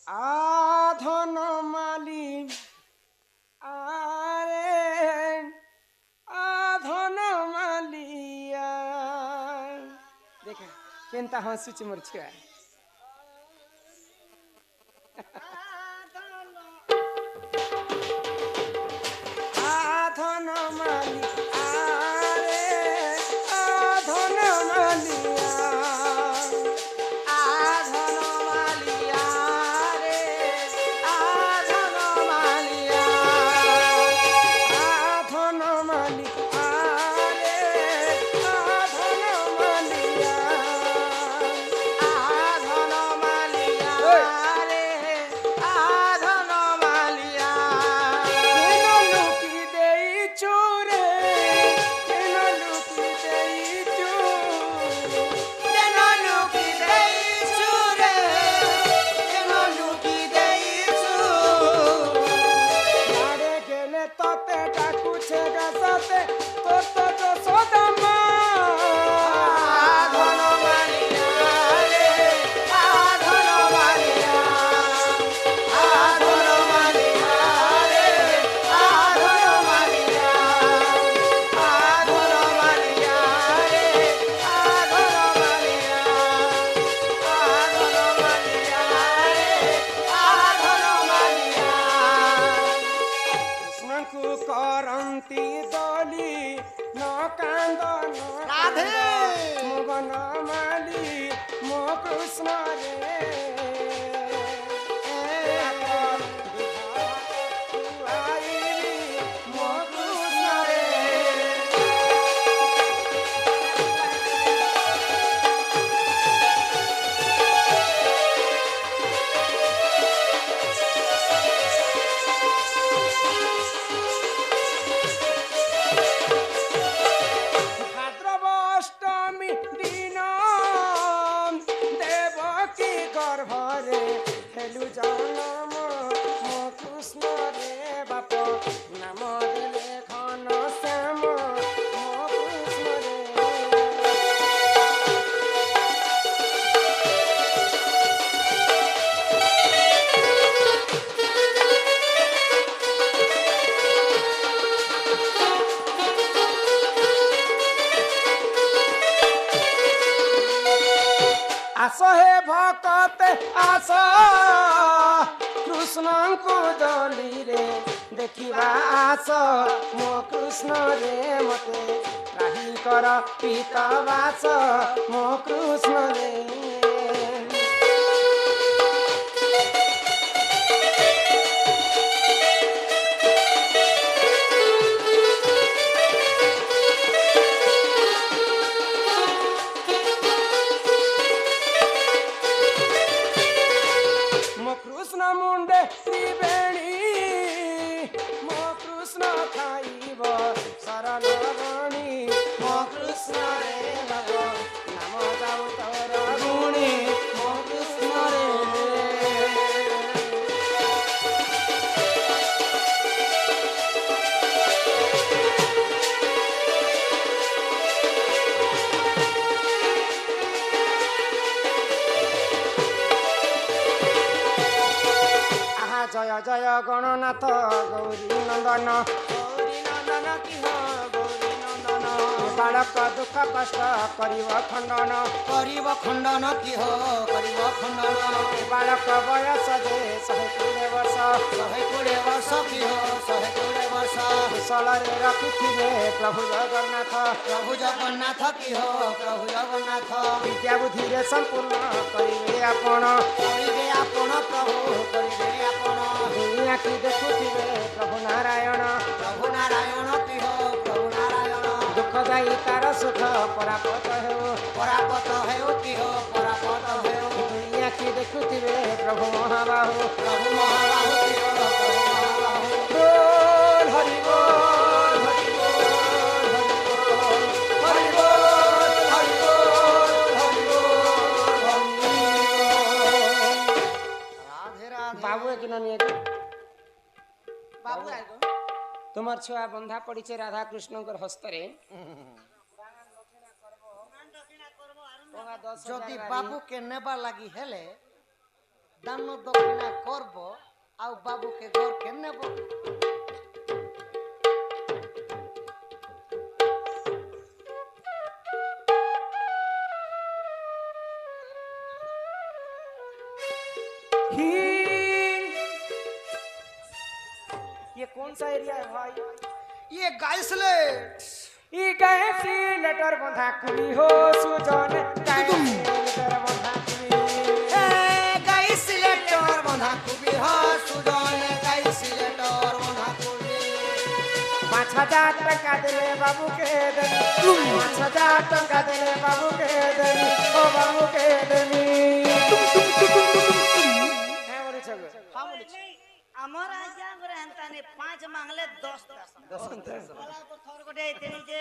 আধন মালি আরে আধন মালিয়া দেখে কেনতা হসুছি মোর ছুয়া আধন মালি আরে আধন মালিয়া আধন মালিয়া রে আধন মালিয়া আধন মালি আরে আধন মালিয়া আধন মালিয়া রে আধন মালিয়া কেন লুকি দেইছু রে কেন লুকি দেইছু কেন লুকি দেইছু রে কেন লুকি দেইছু আরে গেলে তোতে ডাকুছে গাছতে তোর তো যশোদামা আধন মালিয়া রে আধন মালিয়া আধন মালিয়া রে আধন মালিয়া আধন মালিয়া রে আধন মালিয়া আধন মালিয়া রে আধন মালিয়া কৃষ্ণଙ୍କୁ କରନ୍ତି ଦୋଳି ନ କାନ୍ଦ ନ ରାଧେ। ମୋ ବନ ମାଲି ମୋ କୃଷ୍ଣ ରେ ମୋ କୃଷ୍ଣ ରେ ভাদ্রব অষ্টমী দিন দেবকী গর্ভরে হেলু জনম মো কৃষ্ণ রে বাপ নাম দেলে ঘন শ্যাম মো কৃষ্ণ রে আস হে ভকতে আস কৃষ্ণଙ୍କୁ দলিরে দেখিবা আস মো কৃষ্ণ রে মতে রাহি কর পিত বাস মো কৃষ্ণ রে ମୋ କୃଷ୍ଣ ମୁଣ୍ଡେ ତ୍ରିବେଣୀ ମୋ କୃଷ୍ଣ ଖାଇବ ଶରଣ ଗଣି ମୋ କୃଷ୍ଣ ରେ ବାବ ନାମ ଯାଉ ତୋର ଗୁଣି ମୋ କୃଷ୍ଣ ରେ আহা জয় জয় গণনাথ গৌরী নন্দন কি হ গৌরী নন্দন বালক দুঃখ কষ্ট করিব খণ্ডন কি হ করিব খণ্ডন বালক বয়স যে 120 ବର୍ଷ 120 ବର୍ଷ কি হ 120 ବର୍ଷ କୁଶଳରେ ରଖିଥିବେ ପ୍ରଭୁ ଜଗନ୍ନାଥ কি হ প্রভু জগন্নাଥ ବିଦ୍ୟା ବୁଦ୍ଧିରେ ସମ୍ପୂର୍ଣ୍ଣ କରିବେ ଆପଣ କରିବେ ଆପଣ ପ୍ରଭୁ କରିବେ ଆପଣ ଦୁଇ ଆଖି ଦେଖୁଥିବେ ପ୍ରଭୁ ନାରାୟଣ କି ହ ପ୍ରଭୁ ନାରାୟଣ ଦୁଃଖ ଯାଇ ତାର ସୁଖ ପରାପତ ହେଉ ପରାପତ ହେଉ କି ହ ପରାପତ ହେଉ ଦୁଇ ଆଖି ଦେଖୁଥିବେ ପ୍ରଭୁ ମହାବାହୁ ପ୍ରଭୁ ମହାବାହୁ କି ହ ପ୍ରଭୁ ମହାବାହୁ ବୋଲ ହରି ବୋଲ ହରି ବୋଲ ହରି ବୋଲ ହରି ବୋଲ ହରି ବୋଲ ହରି ବୋଲ রাধে রাধে বাবু কি নিয়ে বাবু আইগো তোমার ছুয়া বন্ধা পড়িছে রাধা কৃষ্ণঙ্কর হস্তরে যদি বাবু কে নেবা লাগি হেলে দান দক্ষিণা করব আর বাবুকে ঘরকে নেব। ये कौन सा एरिया है भाई? ये गाइसलेट ई गए सी लेटर बंधा कुली हो सुजन गए सी लेटर बंधा कुली गाइसलेटर बंधा कुबी हो सुजन गाइसलेटर बंधा कुबी 5,000 टका देले बाबू के देनी 5,000 टका देले बाबू के देनी ओ बाबू के देनी है बोले छगो हां बोले আমার আজ্ঞা করে হেনতানে 5 মাংলে 10 বলা তো থর কোটে তেনি যে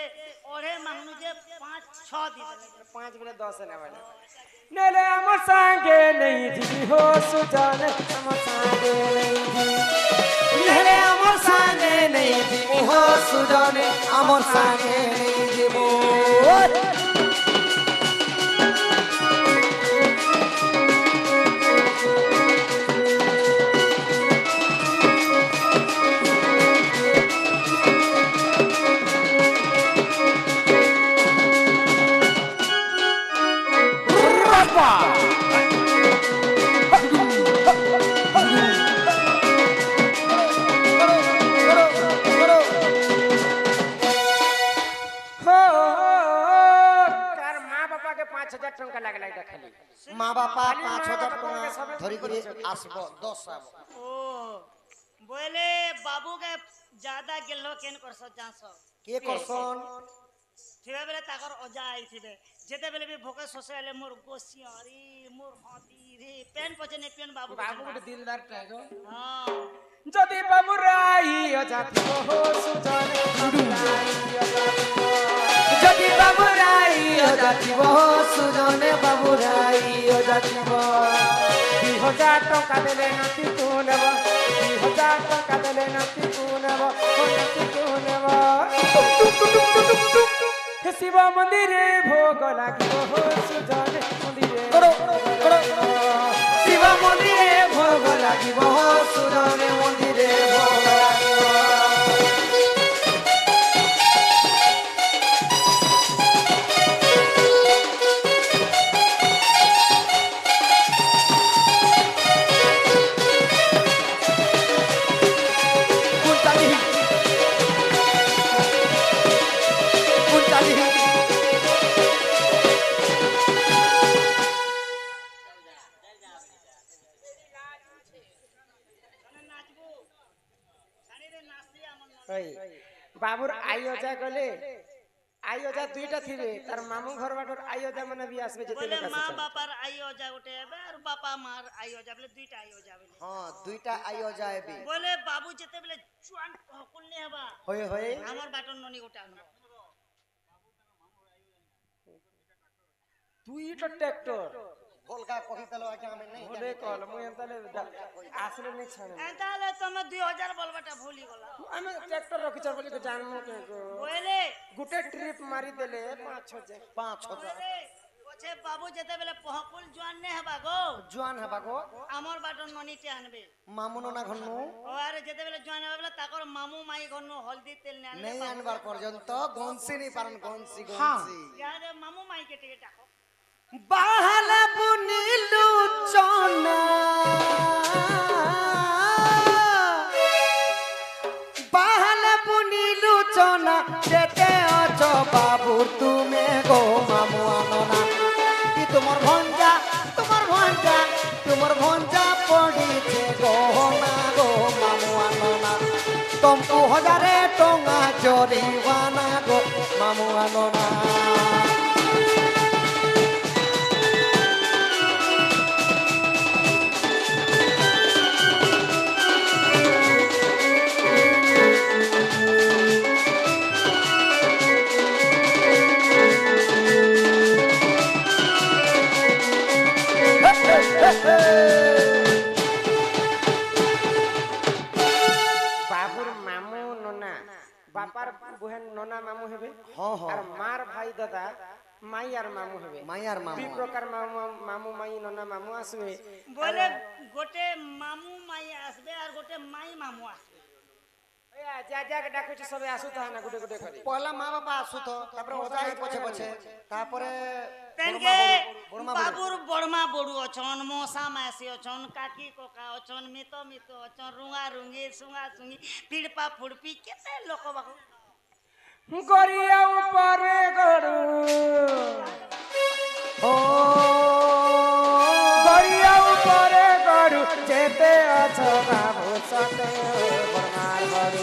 ওরে মাংনু যে 5 6 দি 5 बोले 10 है ना वाले नेले हमर संगे नहीं जी हो सुजन हमर संगे नहीं जी নেলে আমার সাথে নেই দিবি হো সুজন আমার সাথে নেই দিব हो तार माँ बापा के 5,000 टका लाग लाग खाली মা বাপা 5,000 টাকা ধরি করে আসবো 10 আসবো ও বলে বাবু কে ज्यादा গেল কেন করছ জানছ কে করছন থিবে বেলে তাকর অজা আইছিবে যেতে বেলে বি ভোকে সোসাইলে মোর গোসিয়ারি মোর হাতি রে পেন পছনে পেন বাবু बाबू के दिलदार टाइगो हां যদি বাবু রাই অজাতি हो सुजन राई অজাতি যদি বাবু রাই অজাতি যাতিব সুজনে বাবু রাই ও যাতিব 2,000 টকা দেলে নাতি তু নেব 2,000 টকা দেলে নাতি তু নেব ও নাতি তু নেব শিব মন্দিরে ভোগ লাগিব हो सुजन মন্দিরে শিব মন্দিরে ভোগ লাগিব সুজনে মন্দিরে ভোগ লাগিব বাবুর আইওজা গলে আইওজা দুইটা থিবে তার মামু ঘর বাটর আইওজা মানে বি আসবে যেতে বলে কাছে মা বাবার আইও যা উঠে আর বাবা মার আইও যা বলে দুইটা আইও যা বলে হ্যাঁ দুইটা আইও যাইবি বলে বাবু যেতে বলে চুয়ান হকুল নে হবা হয়ে হয়ে আমার বাটন ননি গোটা আনবো দুইটা ট্রাক্টর ভোলকা কহিতল আগে আমি নাই বলে কল মুই এন্তালে আসলে নেই ছাড়ে তাহলে তুমি 2000 বলবাটা ভুলি গলা আমি ট্রাক্টর রখিছ বলি তো জানমু কে গো বলে গুটে ট্রিপ মারি দেলে 5,000 5,000 বলে ওছে বাবু যেতে বলে হকুল জোয়ান নে হবা গো জোয়ান হবা গো আমার বাটন ননিতে আনবে মামুনো না ঘন্নু ও আরে যেতে বলে জোয়ান হবে বলে তাকর মামু মাই ঘন্নু হলদি তেল নে আনবে নেই আনবার পর্যন্ত গনসি নি পারন গনসি হ্যাঁ। গনসি ইয়ারে মামু মাই কে টিকে ডাকো বাহালা বুনিলু চনা বাহালা বুনিলু চনা যেতে অছ বাবু তুমি গো মামু আননা কি তোমার ভঞ্জা পড়িছে গহনা গো মামু আননা তমকু 1,000 টঙ্কা জরিমানা গো মামু আননা বাবুর মামু ননা বাপার বুহেন ননা মামু হেবে হ্যাঁ, হ্যাঁ। আর মার ভাই দাদা মাই আর মামু হবে মাইয়ার দুই মামু প্রকার মামু মামু মাই ননা মামু আসবে বলে গোটে মামু মাই আসবে আর গোটে মাই মামু আসবে যা যা ডাকুছি সবে আসু তো না গুটে গুটে করে পয়লা মা বাবা আসু তো তারপরে ওজাই পছে পছে তারপরে তেনকে বড়মা বাবুর বড়মা বড়ু অছন মশা মাসি অছন কাকি ককা অছন মিত মিত অছন রুঙা রুঙি সুঙা সুঙি পিড়পা ফুড়পি কেতে লোক বাকু গড়িয়া উপরে গড়ু ও গড়িয়া উপরে গড়ু যেতে অছ বাবু সতে বর্মার গড়ু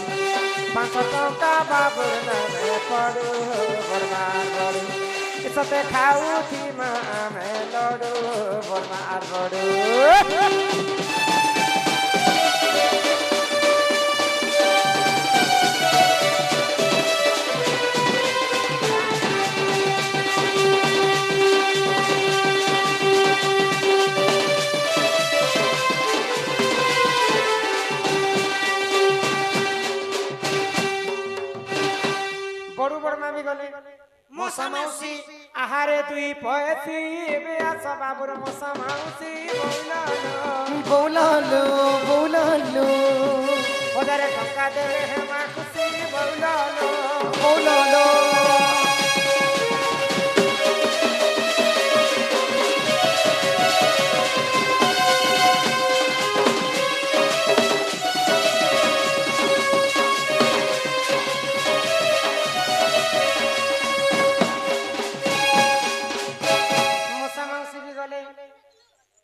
500 টঙ্কা বাবুর নামে পড়ু বর্মার গড়ু সতে খাউথি মা আমি লড়ু বর্মার গড়ু বড়ু বড়মা বি গলে মশা মাউসি আহারে তুই পয়সি এবে আস বাবুর মশা মাউসি বইলালো বৌলালো বৌলালো 1000 টঙ্কা দেবে হেমা খুশি বইলালো বৌলালো মশা মাউসি বি গলে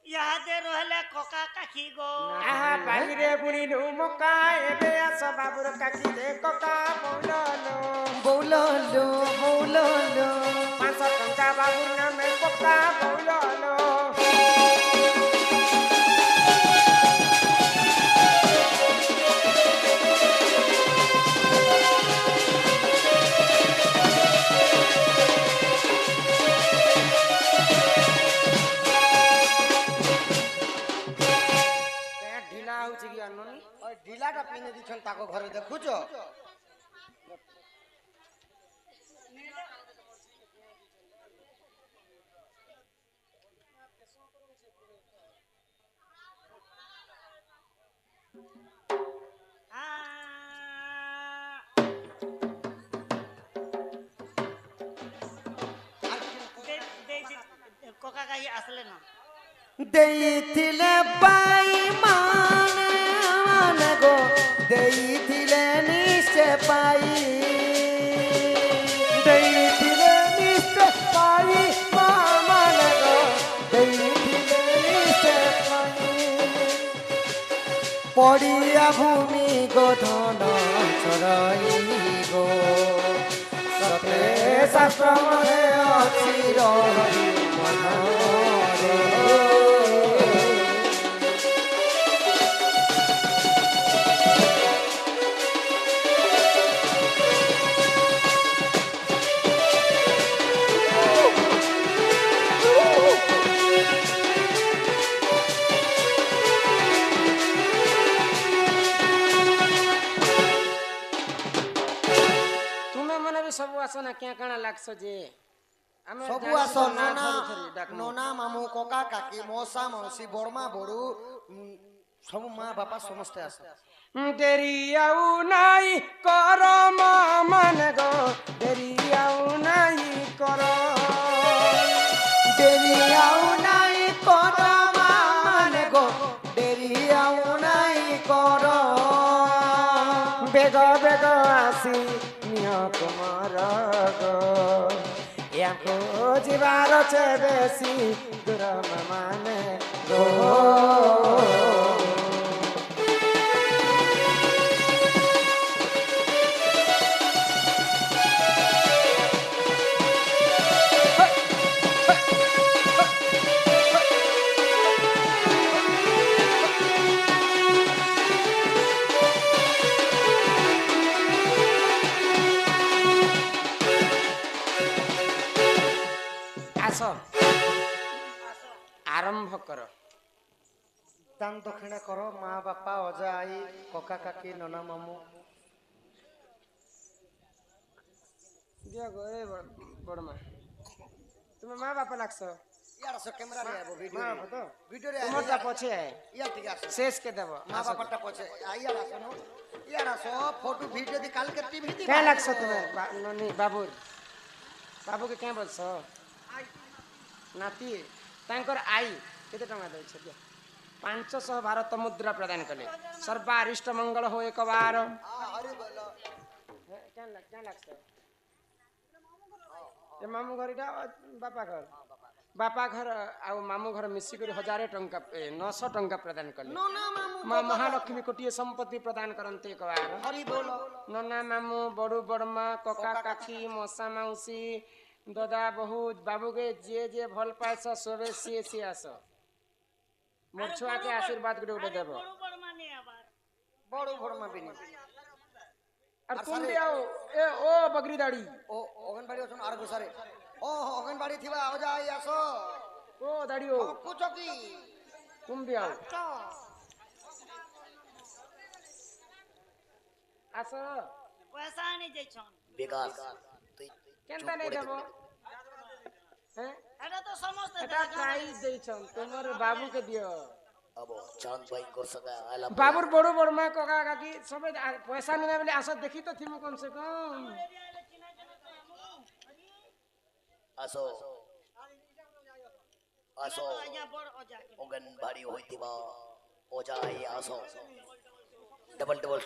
ইয়াদে রহলে ককা কাকি গো আহা বাইরে বুড়িলু মকা এবে আস বাবুর কাকি দে ককা বইলালো বৌলালো বৌলালো 500 টঙ্কা বাবুর নামে ককা বইলালো ঢিলা হচ্ছে কি আননি ওই ঢিলাটা পিনে দিছন তাকো ঘরে দেখুছ ককা কাকি আসলে না ଦେଇଥିଲେ ବାଇ ମାନ ଗো ଦେଇଥିଲେ ନିଶ୍ଚୟ ପାଇ ଦେଇଥିଲେ ନିଶ୍ଚୟ ପାଇ ମାନ ଗো ଦେଇଥିଲେ ନିଶ୍ଚୟ ପାଇ ପଡ଼ିଆ ଭୂମି ଗୋଧନ ଚରାଇ ଗো ସତେ ଶାସ୍ତ୍ର ମନେ ଅଛି ରହି ମନରେ ତୁମେ ମାନେ ବି ସବୁ ଆସ ନା କିଆ କାଣା ଲାଗଛ ଯେ ଆମେ ସବୁ ଆସ ନନା ନନା ମାମୁ କକା କାକି ମଉସା ମଉସୀ ବଡ଼ମା ବଡ଼ୁ ସବୁ ମା ବାପା ସମସ୍ତେ ଆସ ଡେରି ଆଉ ନାଇଁ କର ମାନେ ଗো ଡେରି ଆଉ ନାଇଁ କର ଡେରି ଆଉ ନାଇଁ କର ମାନେ ଗো ଡେରି ଆଉ ନାଇଁ କର ବେଗ ବେଗ ଆସି ନିଅ ତୁମର ଗো ୟାଙ୍କୁ ଯିବାର ଅଛି ବେଶୀ ଦୂର ମାନେ ଗো ଆସ ଆରମ୍ଭ କର ଦାନ ଦକ୍ଷିଣା କର ମା ବାପା ଅଜା ଆଈ କକା କାକି ନନା ମାମୁ ଦିଅ ଗো ଏ ବଡ଼ମା তুমি মা বাপা লাগছো ইয়ার আসো ক্যামেরা রে আবো ভিডিও মা বাপা তো ভিডিও রে তোমারটা পছে ইয়া ঠিক আছে শেষ কে দেব মা বাবাটা পছে ইয়ার আসো নো ইয়ার আসো ফটো ভিডিও দি কালকে টিভি দি কে লাগছো তুমি ননি বাবুর বাবুকে কে বলছো নাতি ତାଙ୍କର ଆଇ କେତେ ଟଙ୍କା ଦେଉଛି ଦିଅ 500 ଭାରତ ମୁଦ୍ରା ପ୍ରଦାନ କଲେ ସର୍ବାରିଷ୍ଟ ମଙ୍ଗଳ ହୋ ଏକ ବାର ହରି ବୋଲ କେନ୍ ଲାଗଛ ଏ ମାମୁଁ ଘରଟା ବାପା ଘର ଆଉ ମାମୁଁ ଘର ମିଶିକରି 1000 ଟଙ୍କା 900 ଟଙ୍କା ପ୍ରଦାନ କଲେ ନନା ମାମୁ ମା ମହାଲକ୍ଷ୍ମୀ କୋଟିଏ ସମ୍ପତ୍ତି ପ୍ରଦାନ କରନ୍ତି ଏକ ବାର ହରି ବୋଲ ନନା ମାମୁଁ ବଡୁ ବଡମା କକା କାକି ମଶା ମାଉସୀ দাদা বহুত বাবুকে যে ভাল পাইছ সবে সে আস মোর ছুয়াকে আশীর্বাদ করে উঠে দেব বড় বড় মানে আবার বড় ভরমা বিনি আর তুমি আও এ ও বগরি দাড়ি ও অঙ্গনবাড়ি অছন আর গোসারে ও অঙ্গনবাড়ি থিবা আও যাই আসো ও দাড়ি ও কুছ কি তুমি আও আস পয়সা আনি যাইছন বিকাশ তুই কেনতা নাই দেব হ্যাঁ এটা তো সমস্ত এটা প্রাইজ দেইছন তোমার বাবুকে দিও আবো চাঁদ ভাইঙ্কর সঙ্গে আলাপ বাবুর বড় বড় মা ককা কাকি সবে পয়সা নেবে বলে আস দেখি তো থিমু কম সে কম আসো আসো আজ্ঞা বড় অজা অঙ্গনবাড়ি হইতিবা ওজাই আসো ডবল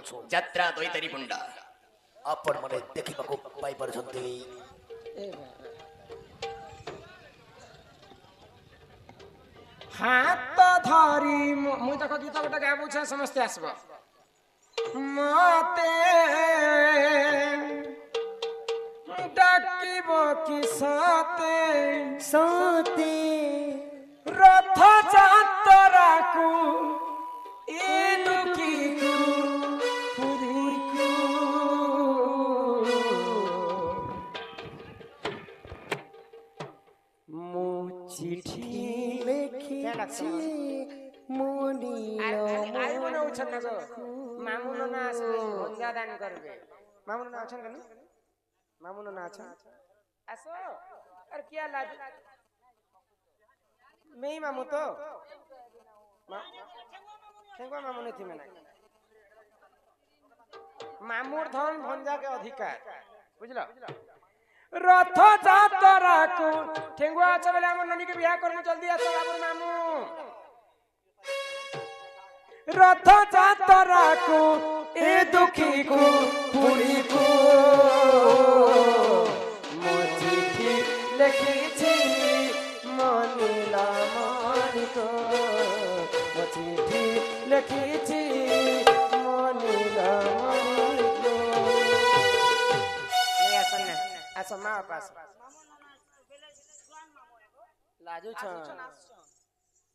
শো যাত্রা দৈতারি মুন্ডা আপন মনে ଦେଖିବାକୁ ପାଇପାରୁଛନ୍ତି ଏ ବାବା ହାତ ଧରି ମୁଁ ତାଙ୍କ ଗୀତ ଗୋଟେ ଗାବୁଛେ ସମସ୍ତେ ଆସିବ ମତେ ଡାକିବ କି ସତେ ସତେ ରଥ ଯାତ୍ରାକୁ ଏ ଦୁଃଖୀକୁ ପୁରୀକୁ ମୁଁ ଚିଠି ଲେଖିଛି মামুন না আসবে ভঞ্জা দান করবে মামুন না আছেন কেন মামুন না আছেন আসো আর কি লাজ মেই মামু তো ঠেঙ্গুয়া মামু নেই থিমে না মামুর ধন ভঞ্জাকে অধিকার বুঝলো রথ যাত্রাকু ঠেঙ্গুয়া আছে বলে আমার ননিকে বিয়া করবো জলদি আসো বাবুর মামু রথ যাত্রাকু এ দুঃখীকু পুরীকু মো চিঠি লিখিছি মনিলা মনিক মো চিঠি লিখিছি মনিলা মনিক আসো মা পাস লাজু ছ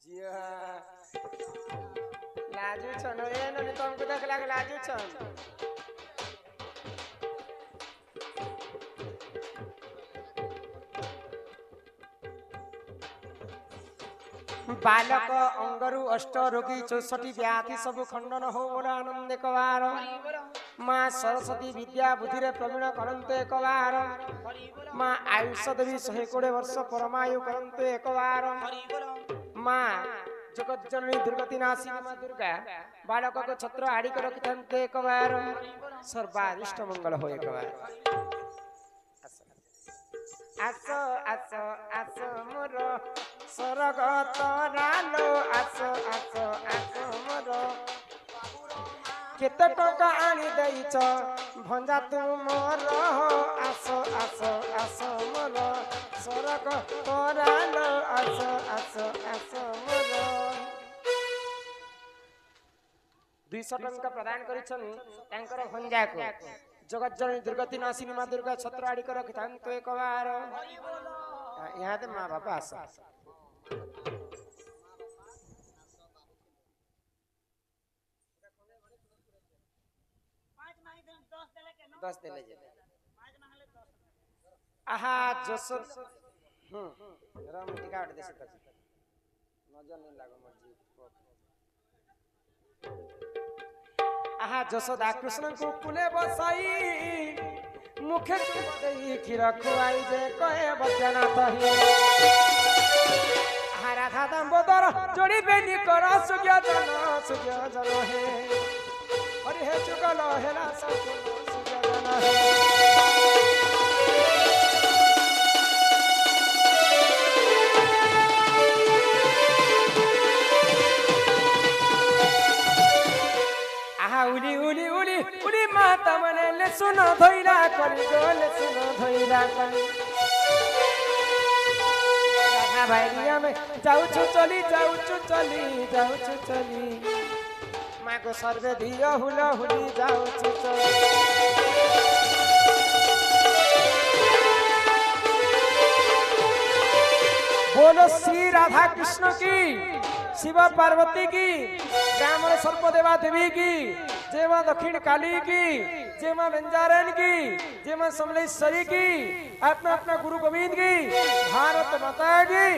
জিয়া লাজু ছ এ ননি তোমাকে দেখলা লাজু ছ बालक अंगरु अष्ट रोगी 64 व्याधि सब खंडन हो बोला आनंद कवार माँ सरस्वती विद्या बुद्धि रे प्रवीण करंते एकवार माँ आयुष देवी 120 वर्ष परमायु करंते एकवार माँ जगत जननी दुर्गति नाशी माँ दुर्गा बालक को छत्र आड़ी कर रखिथंते एकवार सर्वारिष्ट मंगल हो एकवार आसो आसो आसो मोर स्वर्ग तरालो आसो आसो आसो मोर केते टका आनी देइछ भंजा तुमर आसो आसो आसो मोर स्वर्ग तरालो आसो आसो आसो मोर 200 टका प्रदान करिछन तांकर भंजा को जगत जननी दुर्गति नाशिनी माँ दुर्गा छत्र आड़ी कर रखिथांतो एक बार यहाँ ते माँ बापा आस 10 देले जे आहा जसो राम टिका उठ देसे तक नजर नहीं लागो मर्जी आहा जसोदा कृष्ण को कुले बसाई मुखे चुप देई खीर खुआई जे कहे बद्यनाथ ही राधा दामोदर जोड़ी बेनी कर सुज्ञ जन हे अरे हे चुगल हेला सब सुज्ञ जन हे आहा उली उली उली उली माता मने ले सुनो धोइला करी गोले सुनो धोइला करी राधा भाई में जाऊ छु चली माँ को सर्वे दियो हुला हुली जाऊ छु चली बोलो श्री राधा कृष्ण की शिव पार्वती की ब्राह्मण सर्पदेवा देवी की जय मां दक्षिण काली की जय मां बंजारण की जय मां समलेश्वरी की अपना अपना गुरु गोविंद की भारत माता की